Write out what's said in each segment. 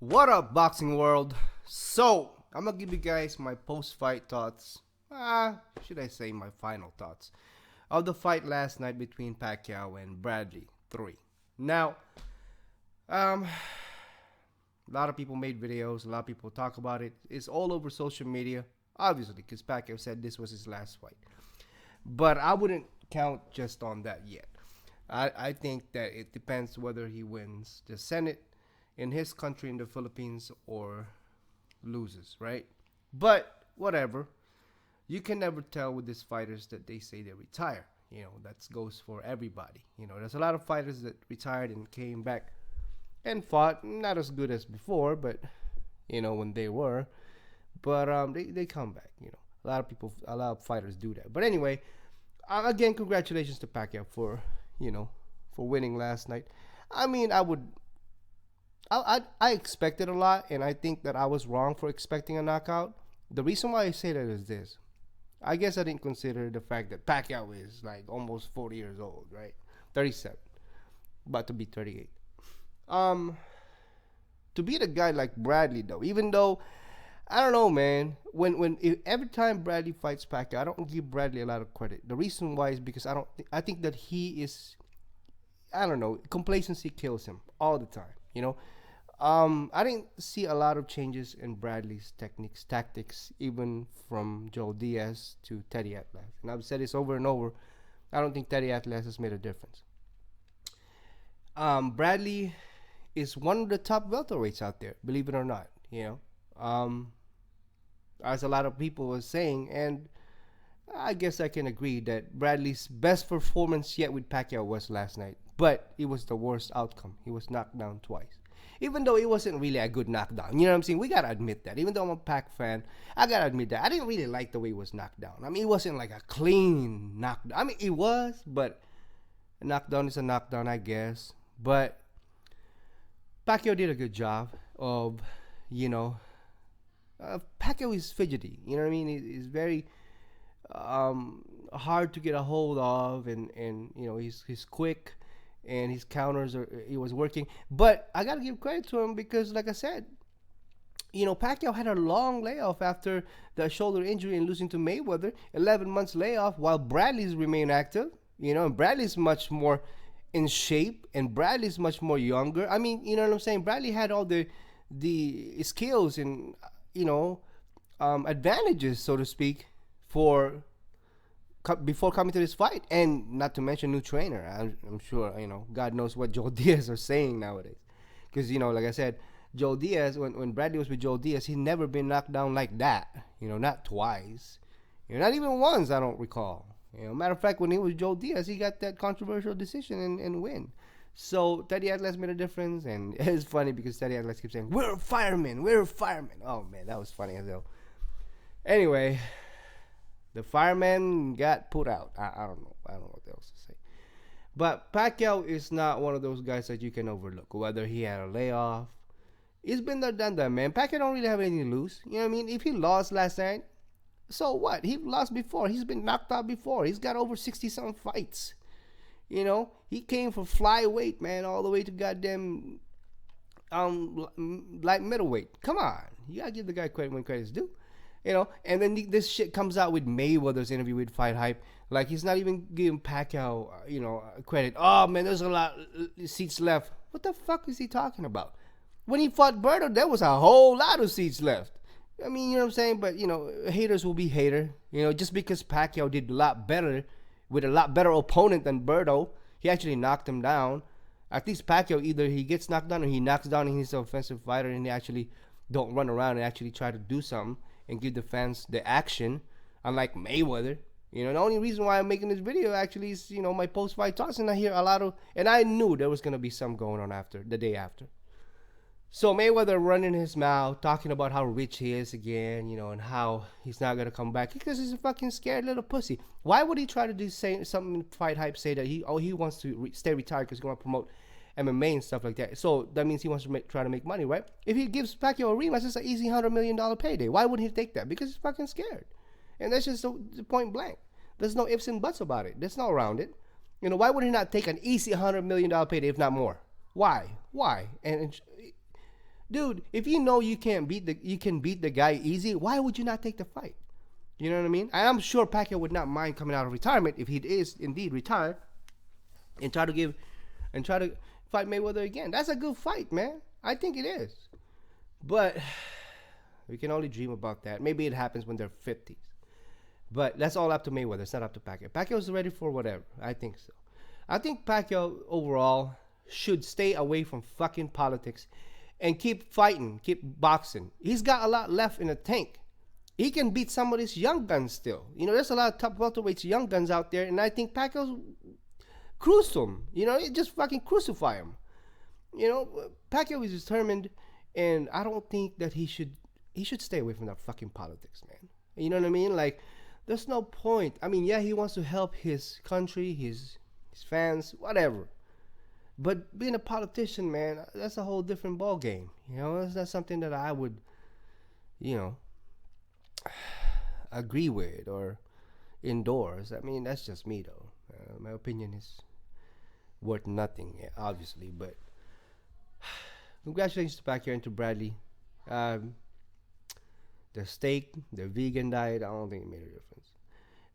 What up, boxing world? So, I'm gonna give you guys my post-fight thoughts. Should I say my final thoughts of the fight last night between Pacquiao and Bradley 3. Now, um, a lot of people made videos. A lot of people talk about it. It's all over social media, obviously, because Pacquiao said this was his last fight. But I wouldn't count just on that yet. I think that it depends whether he wins the Senate in his country in the Philippines or loses, right? But whatever. You can never tell with these fighters that they say they retire. That goes for everybody. There's a lot of fighters that retired and came back and fought, not as good as before, but when they were. But they come back. A lot of fighters do that. But anyway, again, congratulations to Pacquiao for winning last night. I mean, I expected a lot, and I think that I was wrong for expecting a knockout. The reason why I say that is this. I guess I didn't consider the fact that Pacquiao is like almost 40 years old, right? 37, about to be 38. To beat a guy like Bradley, though, even though I don't know, man. Every time Bradley fights Pacquiao, I don't give Bradley a lot of credit. The reason why is because I think that he is, I don't know, complacency kills him all the time. I didn't see a lot of changes in Bradley's techniques, tactics, even from Joe Diaz to Teddy Atlas. And I've said this over and over. I don't think Teddy Atlas has made a difference. Bradley is one of the top welterweights out there, believe it or not. As a lot of people were saying, and I guess I can agree that Bradley's best performance yet with Pacquiao was last night. But it was the worst outcome. He was knocked down twice. Even though it wasn't really a good knockdown. You know what I'm saying? We got to admit that. Even though I'm a Pac fan, I got to admit that. I didn't really like the way he was knocked down. I mean, it wasn't like a clean knockdown. I mean, it was, but a knockdown is a knockdown, I guess. But Pacquiao did a good job of, Pacquiao is fidgety. You know what I mean? He's very hard to get a hold of, and he's quick. And his counters he was working. But I gotta give credit to him because, like I said, Pacquiao had a long layoff after the shoulder injury and losing to Mayweather. 11 months layoff while Bradley's remained active. And Bradley's much more in shape, and Bradley's much more younger. I mean, you know what I'm saying? Bradley had all the skills and advantages, so to speak, before coming to this fight, and not to mention new trainer. I'm sure God knows what Joe Diaz are saying nowadays, because like I said, Joe Diaz, when Bradley was with Joe Diaz, he'd never been knocked down like that. Not twice, not even once. I don't recall. Matter of fact, when he was Joe Diaz, he got that controversial decision and win. So Teddy Atlas made a difference, and it's funny because Teddy Atlas keeps saying, "We're firemen, we're firemen." Oh man, that was funny as hell. Anyway, the fireman got put out. I don't know. I don't know what else to say. But Pacquiao is not one of those guys that you can overlook. Whether he had a layoff, he's been there, done that, man. Pacquiao don't really have anything to lose. You know what I mean? If he lost last night, so what? He lost before. He's been knocked out before. He's got over 60-some fights. He came from flyweight, man, all the way to goddamn light middleweight. Come on, you gotta give the guy credit when credit's due. And then this shit comes out with Mayweather's interview with Fight Hype. Like, he's not even giving Pacquiao, credit. Oh, man, there's a lot of seats left. What the fuck is he talking about? When he fought Berto, there was a whole lot of seats left. I mean, you know what I'm saying? But, haters will be hater. Just because Pacquiao did a lot better with a lot better opponent than Berto, he actually knocked him down. At least Pacquiao, either he gets knocked down or he knocks down and he's an offensive fighter and he actually don't run around and actually try to do something and give the fans the action, unlike Mayweather. The only reason why I'm making this video actually is, my post-fight thoughts, and I hear a lot of, and I knew there was going to be some going on after, the day after. So Mayweather running his mouth, talking about how rich he is again, and how he's not going to come back because he's a fucking scared little pussy. Why would he try to do something Fight Hype say that he wants to stay retired because he's going to promote MMA and stuff like that? So that means he wants to try to make money, right? If he gives Pacquiao a rematch, it's an easy $100 million payday. Why wouldn't he take that? Because he's fucking scared. And that's just the point blank. There's no ifs and buts about it. There's no around it. Why would he not take an easy $100 million payday, if not more? Why? And dude, if you know you can beat the guy easy, why would you not take the fight? You know what I mean? And I'm sure Pacquiao would not mind coming out of retirement if he is indeed retired and try to fight Mayweather again. That's a good fight, man. I think it is. But we can only dream about that. Maybe it happens when they're 50s. But that's all up to Mayweather. It's not up to Pacquiao. Pacquiao's ready for whatever. I think so. I think Pacquiao overall should stay away from fucking politics and keep fighting, keep boxing. He's got a lot left in the tank. He can beat some of these young guns still. You know, there's a lot of top welterweights, young guns out there, and I think Pacquiao's cruise him. You know, just fucking crucify him. You know, Pacquiao is determined, and I don't think that he should stay away from that fucking politics, man. You know what I mean? Like, there's no point. I mean, yeah, he wants to help his country, his fans, whatever. But being a politician, man, that's a whole different ball game. You know, that's not something that I would, you know, agree with or endorse. I mean, that's just me, though. My opinion is worth nothing, obviously. But congratulations to Pacquiao and to Bradley. The steak, the vegan diet, I don't think it made a difference.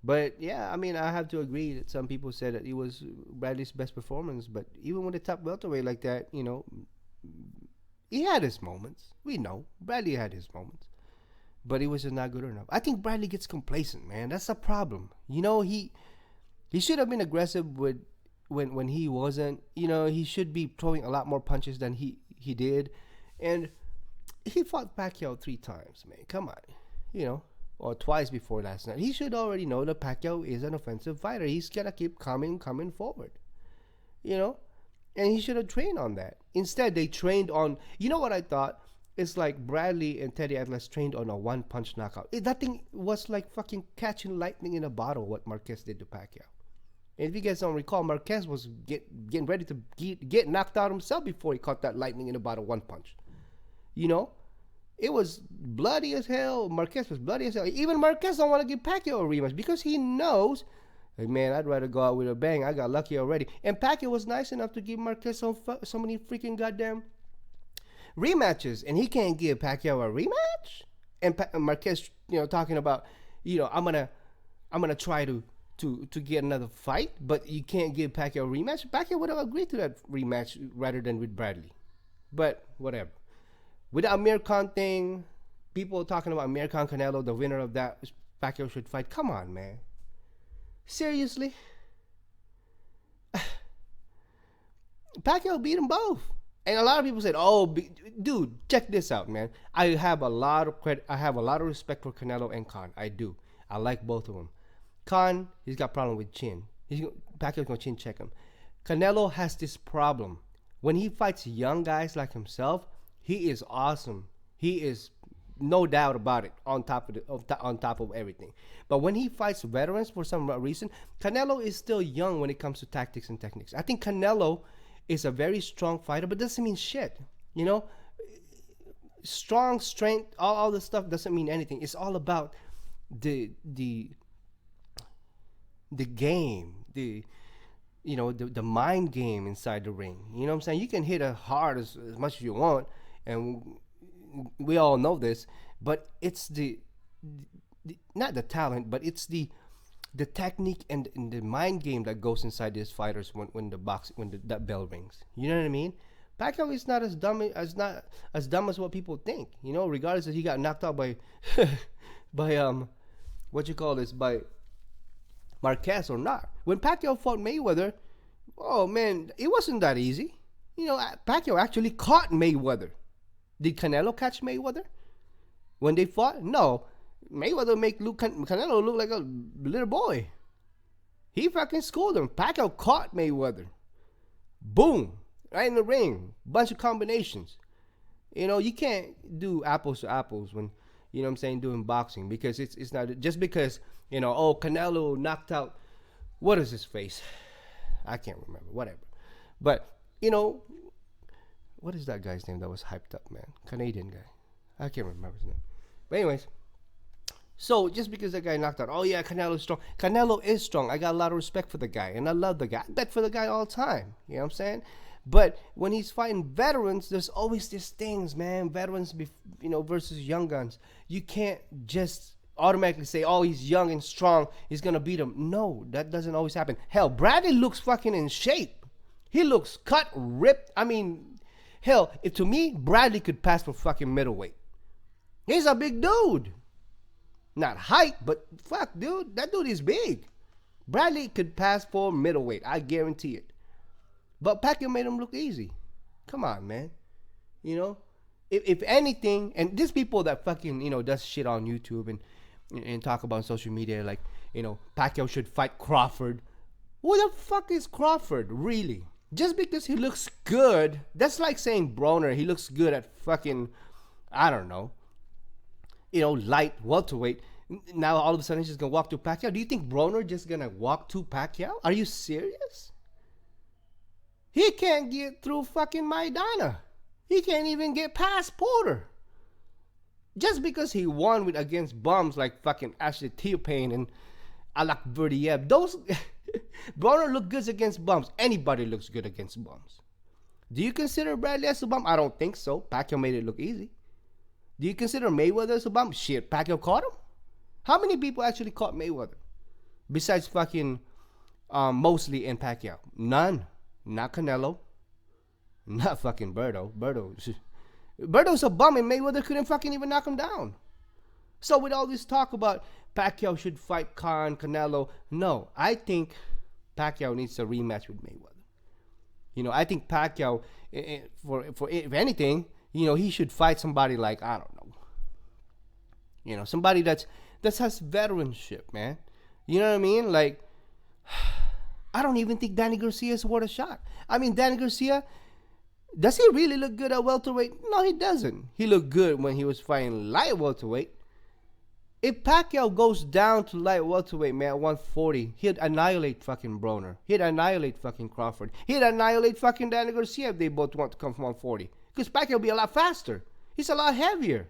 But yeah, I mean, I have to agree that some people said that it was Bradley's best performance. But even with a top welterweight like that, you know, he had his moments. We know Bradley had his moments, but he was just not good enough. I think Bradley gets complacent, man. That's a problem. You know, he should have been aggressive with when he wasn't. You know, he should be throwing a lot more punches than he did, and he fought Pacquiao 3 times, man. Come on, you know, or twice before last night. He should already know that Pacquiao is an offensive fighter. He's gonna keep coming forward, you know, and he should have trained on that. Instead, they trained on, you know what I thought? It's like Bradley and Teddy Atlas trained on a 1-punch knockout. That thing was like fucking catching lightning in a bottle, what Marquez did to Pacquiao. And if you guys don't recall, Marquez was getting ready to get knocked out himself before he caught that lightning in a bottle 1-punch. You know, it was bloody as hell. Marquez was bloody as hell. Even Marquez don't want to give Pacquiao a rematch because he knows, hey man, I'd rather go out with a bang. I got lucky already. And Pacquiao was nice enough to give Marquez so many freaking goddamn rematches, and he can't give Pacquiao a rematch. And Marquez, you know, talking about, you know, I'm gonna try to get another fight, but you can't give Pacquiao a rematch. Pacquiao would have agreed to that rematch rather than with Bradley. But whatever. With the Amir Khan thing, people talking about Amir Khan Canelo, the winner of that, Pacquiao should fight. Come on, man. Seriously? Pacquiao beat them both. And a lot of people said, "Oh, dude, check this out, man. I have a lot of credit. I have a lot of respect for Canelo and Khan. I do. I like both of them. Khan, he's got a problem with chin. Pacquiao's gonna chin check him. Canelo has this problem. When he fights young guys like himself, he is awesome. He is no doubt about it. On top of everything. But when he fights veterans for some reason, Canelo is still young when it comes to tactics and techniques. I think Canelo is a very strong fighter, but doesn't mean shit. You know, strong, strength, all this stuff doesn't mean anything. It's all about the game, the mind game inside the ring. You know what I'm saying? You can hit it hard as much as you want, and we all know this, but it's the not the talent, but it's the technique and the mind game that goes inside these fighters when that bell rings. You know what I mean? Pacquiao is not as dumb as what people think. You know, regardless if he got knocked out by by Marquez or not. When Pacquiao fought Mayweather, oh man, it wasn't that easy. You know, Pacquiao actually caught Mayweather. Did Canelo catch Mayweather when they fought? No. Mayweather make Canelo look like a little boy. He fucking schooled him. Pacquiao caught Mayweather. Boom. Right in the ring. Bunch of combinations. You know, you can't do apples to apples when, you know what I'm saying, doing boxing, because it's not just because, you know, oh, Canelo knocked out, what is his face? I can't remember. Whatever. But, you know, what is that guy's name that was hyped up, man? Canadian guy. I can't remember his name. But anyways, so just because that guy knocked out, oh yeah, Canelo's strong. Canelo is strong. I got a lot of respect for the guy, and I love the guy. I bet for the guy all the time. You know what I'm saying? But when he's fighting veterans, there's always these things, man. Veterans, versus young guns. You can't just automatically say, oh, he's young and strong, he's gonna beat him. No, that doesn't always happen. Hell, Bradley looks fucking in shape. He looks cut, ripped. I mean, hell, if to me, Bradley could pass for fucking middleweight. He's a big dude. Not height, but fuck, dude, that dude is big. Bradley could pass for middleweight, I guarantee it. But Pacquiao made him look easy. Come on, man. If anything, and there's people that fucking, does shit on YouTube and talk about social media like, Pacquiao should fight Crawford. Who the fuck is Crawford, really? Just because he looks good, that's like saying Broner, he looks good at fucking, I don't know, light welterweight. Now all of a sudden he's just gonna walk to Pacquiao. Do you think Broner just gonna walk to Pacquiao? Are you serious? He can't get through fucking Maidana. He can't even get past Porter. Just because he won against bums like fucking Ashley Theophane and Alak Berdiev, those Broner look good against bums. Anybody looks good against bums. Do you consider Bradley as a bum? I don't think so. Pacquiao made it look easy. Do you consider Mayweather as a bum? Shit, Pacquiao caught him? How many people actually caught Mayweather? Besides fucking Mosley and Pacquiao? None. Not Canelo. Not fucking Berto. Berto's a bum and Mayweather couldn't fucking even knock him down. So with all this talk about Pacquiao should fight Canelo, no. I think Pacquiao needs a rematch with Mayweather. I think Pacquiao, for if anything, he should fight somebody like, I don't know. Somebody that has veteranship, man. You know what I mean? Like, I don't even think Danny Garcia is worth a shot. I mean, Danny Garcia, does he really look good at welterweight? No, he doesn't. He looked good when he was fighting light welterweight. If Pacquiao goes down to light welterweight, man, at 140, he'd annihilate fucking Broner. He'd annihilate fucking Crawford. He'd annihilate fucking Danny Garcia if they both want to come from 140. Because Pacquiao will be a lot faster. He's a lot heavier.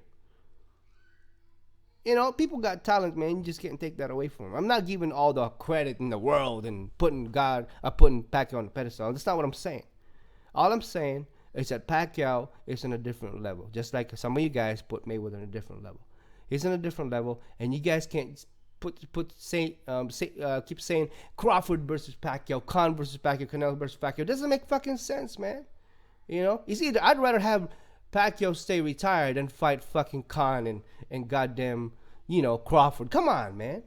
People got talent, man. You just can't take that away from him. I'm not giving all the credit in the world and putting Pacquiao on the pedestal. That's not what I'm saying. All I'm saying is that Pacquiao is on a different level. Just like some of you guys put Mayweather on a different level. He's on a different level, and you guys can't keep saying Crawford versus Pacquiao, Khan versus Pacquiao, Canelo versus Pacquiao. It doesn't make fucking sense, man. It's either I'd rather have Pacquiao stay retired than fight fucking Khan and goddamn, Crawford. Come on, man.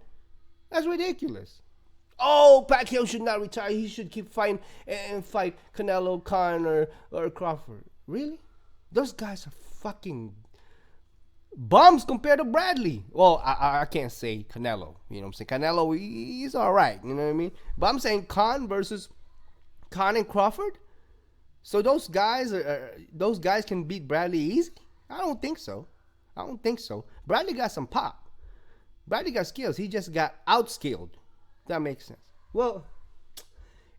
That's ridiculous. Oh, Pacquiao should not retire. He should keep fighting and fight Canelo, Khan, or Crawford. Really? Those guys are fucking bums compared to Bradley. Well, I can't say Canelo. You know what I'm saying? Canelo, he's all right. You know what I mean? But I'm saying Khan and Crawford. So those guys can beat Bradley easy? I don't think so. Bradley got some pop. Bradley got skills. He just got outskilled. That makes sense. Well,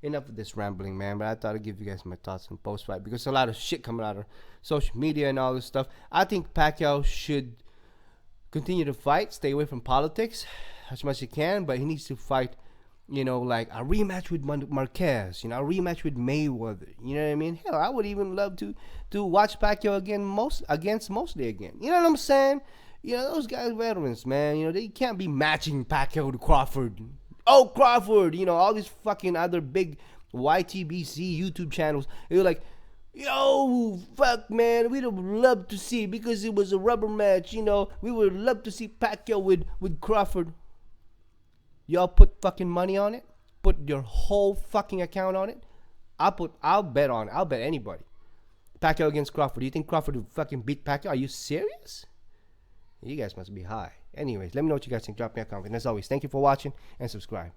enough of this rambling, man. But I thought I'd give you guys my thoughts on post-fight because a lot of shit coming out of social media and all this stuff. I think Pacquiao should continue to fight, stay away from politics as much as he can, but he needs to fight, like a rematch with Marquez, a rematch with Mayweather. You know what I mean? Hell, I would even love to watch Pacquiao against Mosley again. You know what I'm saying? Those guys veterans, man. They can't be matching Pacquiao to Crawford. Oh, Crawford, all these fucking other big YTBC YouTube channels. They're like, yo, fuck, man, we'd have loved to see, because it was a rubber match, we would love to see Pacquiao with Crawford. Y'all put fucking money on it? Put your whole fucking account on it? I'll bet on it. I'll bet anybody. Pacquiao against Crawford. Do you think Crawford would fucking beat Pacquiao? Are you serious? You guys must be high. Anyways, let me know what you guys think. Drop me a comment. And as always, thank you for watching and subscribe.